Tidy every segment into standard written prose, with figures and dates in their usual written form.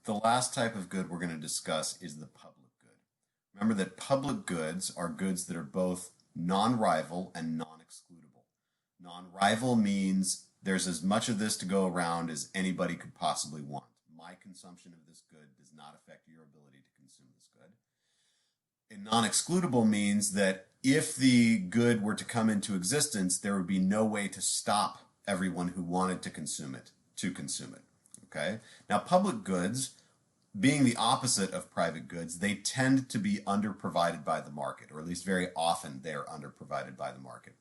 The last type of good we're going to discuss is the public good. Remember that public goods are goods that are both non-rival and non-excludable. Non-rival means there's as much of this to go around as anybody could possibly want. My consumption of this good does not affect your ability to consume this good. And non-excludable means that if the good were to come into existence, there would be no way to stop everyone who wanted to consume it to consume it. Okay? Now, public goods, being the opposite of private goods, they tend to be underprovided by the market, or at least very often they're underprovided by the market.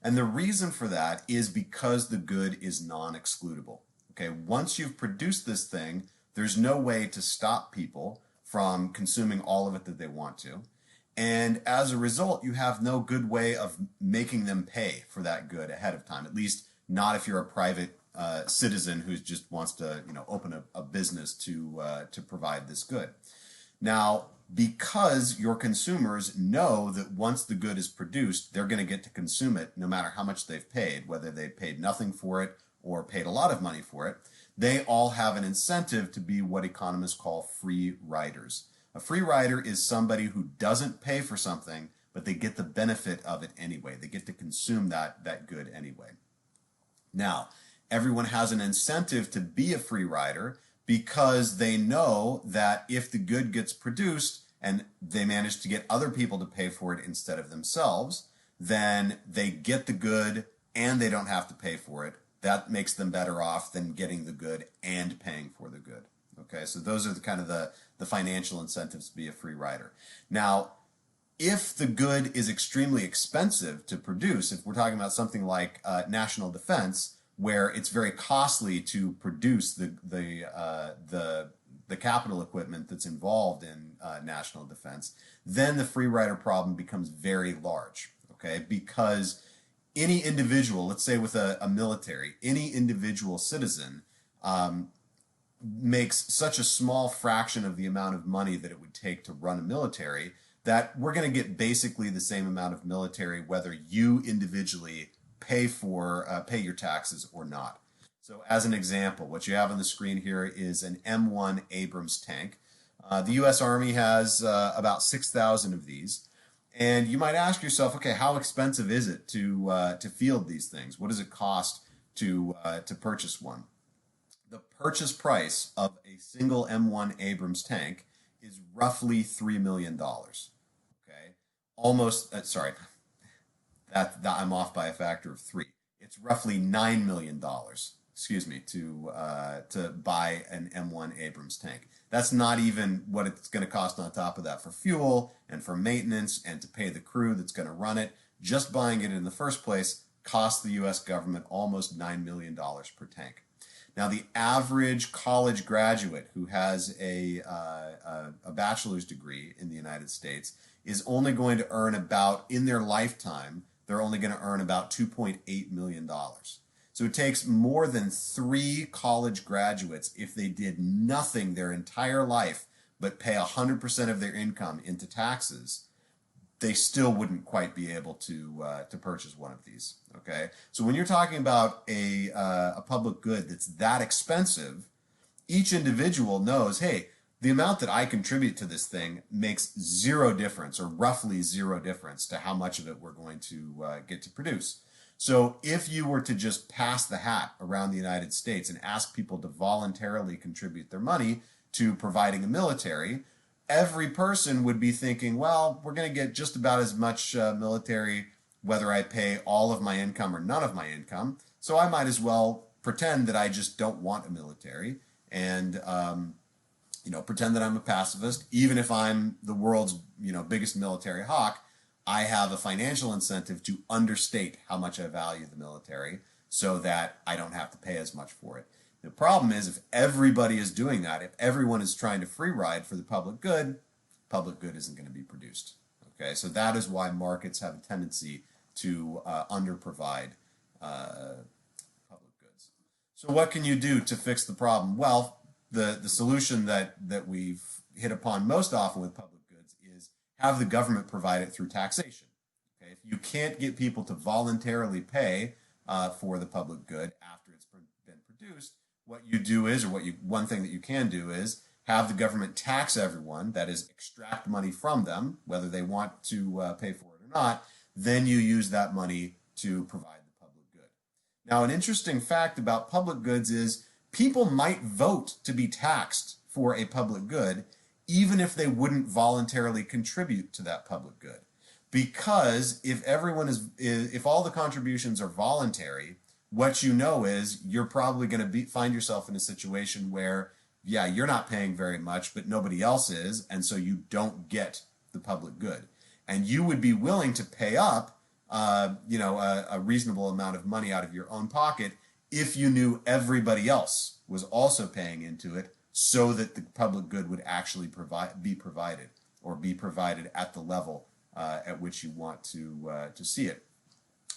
And the reason for that is because the good is non-excludable. Okay, once you've produced this thing, there's no way to stop people from consuming all of it that they want to. And as a result, you have no good way of making them pay for that good ahead of time, at least not if you're a private citizen who just wants to, open a business to provide this good. Now, because your consumers know that once the good is produced, they're going to get to consume it no matter how much they've paid, whether they paid nothing for it or paid a lot of money for it, they all have an incentive to be what economists call free riders. A free rider is somebody who doesn't pay for something, but they get the benefit of it anyway. They get to consume that good anyway. Now, everyone has an incentive to be a free rider because they know that if the good gets produced and they manage to get other people to pay for it instead of themselves, then they get the good and they don't have to pay for it. That makes them better off than getting the good and paying for the good. Okay, so those are the financial incentives to be a free rider. Now, if the good is extremely expensive to produce, if we're talking about something like national defense, where it's very costly to produce the capital equipment that's involved in national defense, then the free rider problem becomes very large. Okay, because any individual, let's say with a military, any individual citizen makes such a small fraction of the amount of money that it would take to run a military that we're going to get basically the same amount of military whether you individually pay your taxes or not. So as an example, what you have on the screen here is an M1 Abrams tank. The U.S. Army has about 6,000 of these. And you might ask yourself, okay, how expensive is it to field these things? What does it cost to purchase one? The purchase price of a single M1 Abrams tank is roughly $3 million. Okay, almost. Sorry, that I'm off by a factor of three. It's roughly $9 million. Excuse me, to buy an M1 Abrams tank. That's not even what it's going to cost on top of that for fuel and for maintenance and to pay the crew that's going to run it. Just buying it in the first place cost the U.S. government almost $9 million per tank. Now, the average college graduate who has a bachelor's degree in the United States is only going to earn about, in their lifetime, they're only going to earn about $2.8 million. So it takes more than 3 college graduates, if they did nothing their entire life but pay 100% of their income into taxes, they still wouldn't quite be able to purchase one of these. Okay, so when you're talking about a public good that's that expensive, each individual knows, hey, the amount that I contribute to this thing makes zero difference, or roughly zero difference, to how much of it we're going to get to produce. So if you were to just pass the hat around the United States and ask people to voluntarily contribute their money to providing a military, every person would be thinking, well, we're going to get just about as much military whether I pay all of my income or none of my income. So I might as well pretend that I just don't want a military and pretend that I'm a pacifist. Even if I'm the world's biggest military hawk, I have a financial incentive to understate how much I value the military so that I don't have to pay as much for it. The problem is, if everybody is doing that, if everyone is trying to free ride for the public good isn't going to be produced. Okay, so that is why markets have a tendency to underprovide public goods. So what can you do to fix the problem? Well, the solution that we've hit upon most often with public goods is have the government provide it through taxation. Okay, if you can't get people to voluntarily pay for the public good after it's been produced, what you do is, one thing that you can do is have the government tax everyone, that is, extract money from them, whether they want to pay for it or not, then you use that money to provide the public good. Now, an interesting fact about public goods is people might vote to be taxed for a public good, even if they wouldn't voluntarily contribute to that public good. Because if all the contributions are voluntary, what you know is you're probably going to find yourself in a situation where, yeah, you're not paying very much, but nobody else is, and so you don't get the public good. And you would be willing to pay up, a reasonable amount of money out of your own pocket if you knew everybody else was also paying into it, so that the public good would actually be provided at the level at which you want to see it.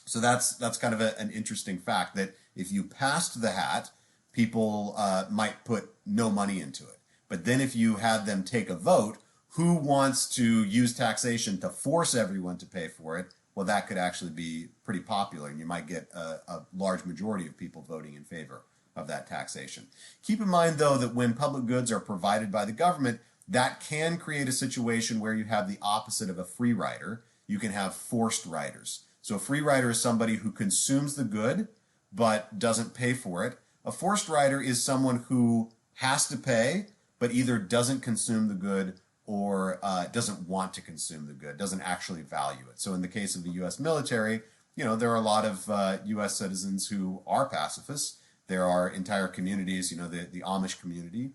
So that's kind of an interesting fact, that if you passed the hat, people might put no money into it. But then if you had them take a vote, who wants to use taxation to force everyone to pay for it? Well, that could actually be pretty popular, and you might get a large majority of people voting in favor of that taxation. Keep in mind, though, that when public goods are provided by the government, that can create a situation where you have the opposite of a free rider. You can have forced riders. So a free rider is somebody who consumes the good but doesn't pay for it. A forced rider is someone who has to pay but either doesn't consume the good or doesn't want to consume the good, doesn't actually value it. So in the case of the U.S. military, there are a lot of U.S. citizens who are pacifists. There are entire communities, the Amish community,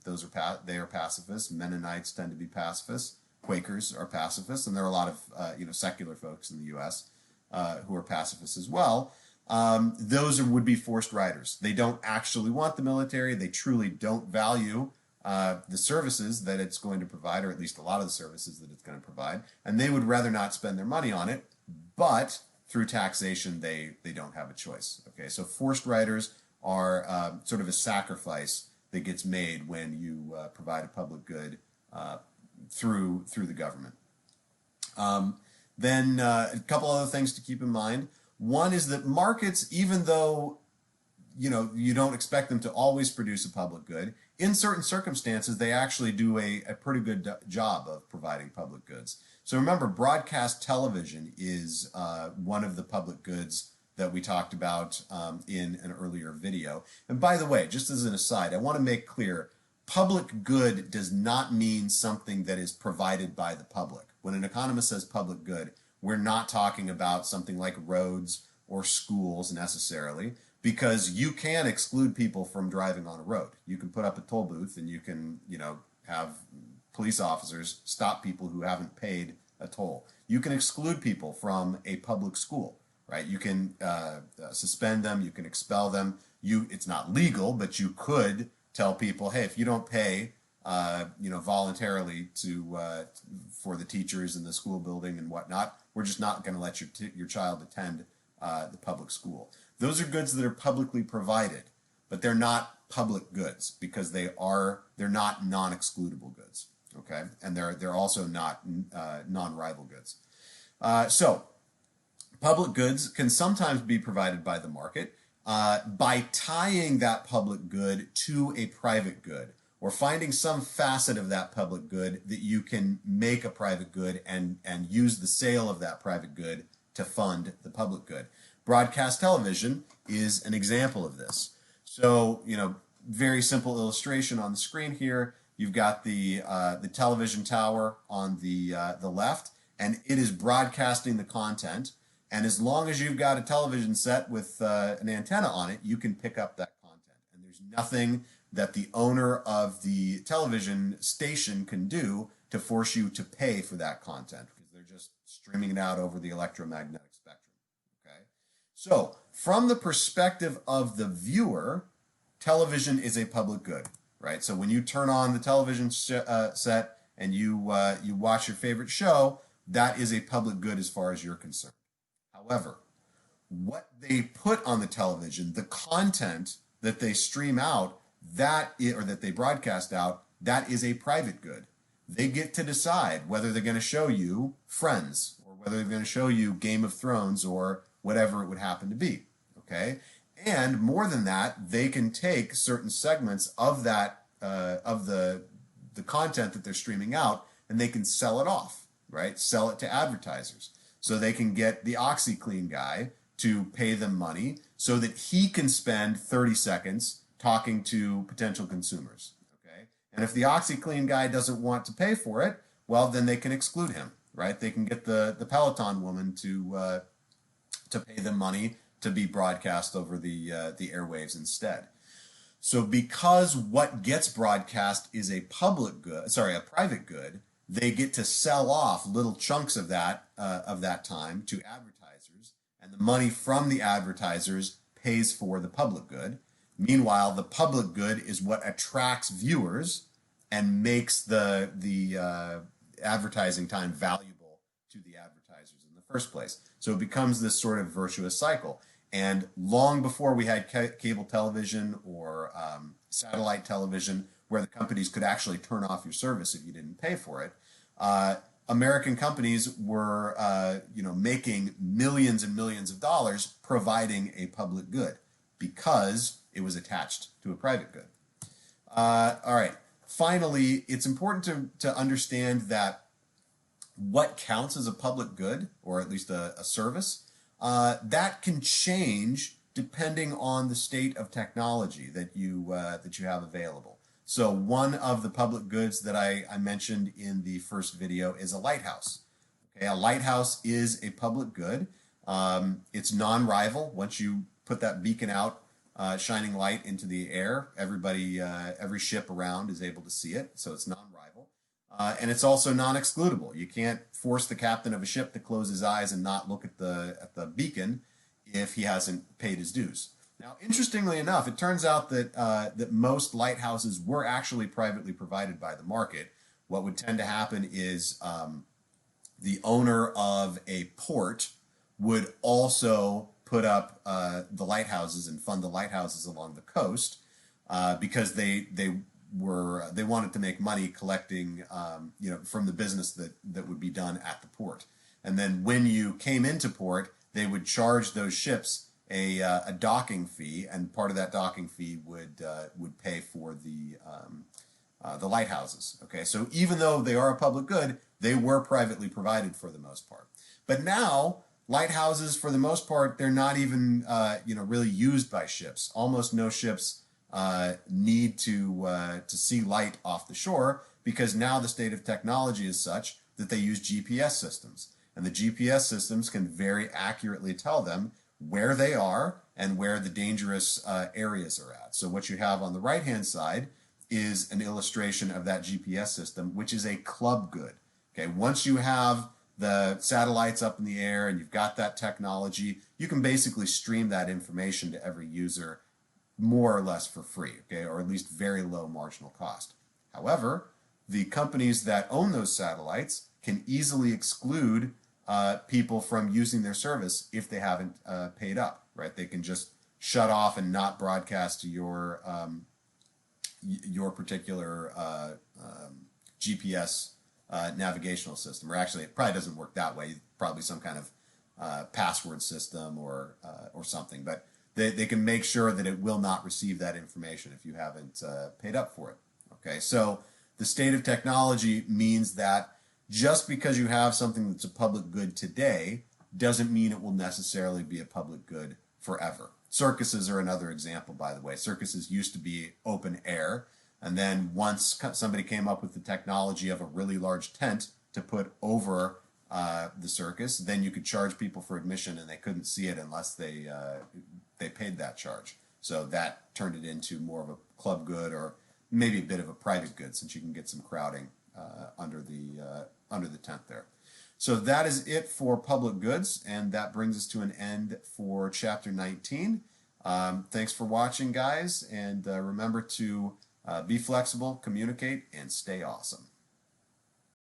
they are pacifists. Mennonites tend to be pacifists. Quakers are pacifists, and there are a lot of secular folks in the U.S. Who are pacifists as well. Those would be forced riders. They don't actually want the military. They truly don't value the services that it's going to provide, or at least a lot of the services that it's going to provide, and they would rather not spend their money on it, but through taxation, they don't have a choice. Okay, so forced riders are sort of a sacrifice that gets made when you provide a public good through the government. Then a couple other things to keep in mind. One is that markets, even though you don't expect them to always produce a public good, in certain circumstances they actually do a pretty good job of providing public goods. So remember, broadcast television is one of the public goods that we talked about in an earlier video. And by the way, just as an aside, I want to make clear, public good does not mean something that is provided by the public. When an economist says public good, we're not talking about something like roads or schools necessarily, because you can exclude people from driving on a road. You can put up a toll booth and you can, have police officers stop people who haven't paid a toll. You can exclude people from a public school, right? You can suspend them, you can expel them. It's not legal, but you could tell people, hey, if you don't pay voluntarily for the teachers in the school building and whatnot, we're just not going to let your child attend the public school. Those are goods that are publicly provided, but they're not public goods because they're not non-excludable goods. Okay, and they're also not non-rival goods. So public goods can sometimes be provided by the market by tying that public good to a private good, or finding some facet of that public good that you can make a private good and use the sale of that private good to fund the public good. Broadcast television is an example of this. So, very simple illustration on the screen here. You've got the television tower on the left, and it is broadcasting the content. And as long as you've got a television set with an antenna on it, you can pick up that content. And there's nothing that the owner of the television station can do to force you to pay for that content, because they're just streaming it out over the electromagnetic spectrum. Okay, so from the perspective of the viewer, television is a public good, right? So when you turn on the television set and you watch your favorite show, that is a public good as far as you're concerned. However, what they put on the television, the content that they stream out, or that they broadcast out, that is a private good. They get to decide whether they're going to show you Friends, or whether they're going to show you Game of Thrones, or whatever it would happen to be. Okay, and more than that, they can take certain segments of that of the the content that they're streaming out, and they can sell it off, right? Sell it to advertisers. So they can get the OxyClean guy to pay them money so that he can spend 30 seconds talking to potential consumers. Okay. And if the OxyClean guy doesn't want to pay for it, well, then they can exclude him, right? They can get the Peloton woman to pay them money to be broadcast over the airwaves instead. So because what gets broadcast is a private good, they get to sell off little chunks of that time to advertisers, and the money from the advertisers pays for the public good. Meanwhile, the public good is what attracts viewers and makes the advertising time valuable to the advertisers in the first place. So it becomes this sort of virtuous cycle. And long before we had cable television or satellite television, where the companies could actually turn off your service if you didn't pay for it, American companies were making millions and millions of dollars providing a public good because it was attached to a private good. All right. Finally, it's important to understand that what counts as a public good, or at least a service, that can change depending on the state of technology that you have available. So one of the public goods that I mentioned in the first video is a lighthouse. Okay, a lighthouse is a public good. It's non-rival. Once you put that beacon out, shining light into the air, every ship around is able to see it, so it's non-rival. And it's also non-excludable. You can't force the captain of a ship to close his eyes and not look at the beacon if he hasn't paid his dues. Now, interestingly enough, it turns out that most lighthouses were actually privately provided by the market. What would tend to happen is the owner of a port would also put up the lighthouses and fund the lighthouses along the coast because they wanted to make money collecting from the business that would be done at the port. And then when you came into port, they would charge those ships a docking fee, and part of that docking fee would pay for the lighthouses. Okay, so even though they are a public good, they were privately provided for the most part. But now lighthouses, for the most part, they're not even really used by ships. Almost no ships need to see light off the shore, because now the state of technology is such that they use GPS systems, and the GPS systems can very accurately tell them where they are and where the dangerous areas are at. So what you have on the right-hand side is an illustration of that GPS system, which is a club good. Okay, once you have the satellites up in the air and you've got that technology, you can basically stream that information to every user more or less for free, okay, or at least very low marginal cost. However, the companies that own those satellites can easily exclude people from using their service if they haven't paid up, right? They can just shut off and not broadcast to your particular GPS navigational system. Or actually, it probably doesn't work that way. Probably some kind of password system or something. But they can make sure that it will not receive that information if you haven't paid up for it. Okay, so the state of technology means that just because you have something that's a public good today doesn't mean it will necessarily be a public good forever. Circuses are another example, by the way. Circuses used to be open air, and then once somebody came up with the technology of a really large tent to put over the circus, then you could charge people for admission and they couldn't see it unless they paid that charge. So that turned it into more of a club good, or maybe a bit of a private good, since you can get some crowding under the tent there. So that is it for public goods, and that brings us to an end for chapter 19. Thanks for watching, guys, and remember to be flexible, communicate, and stay awesome.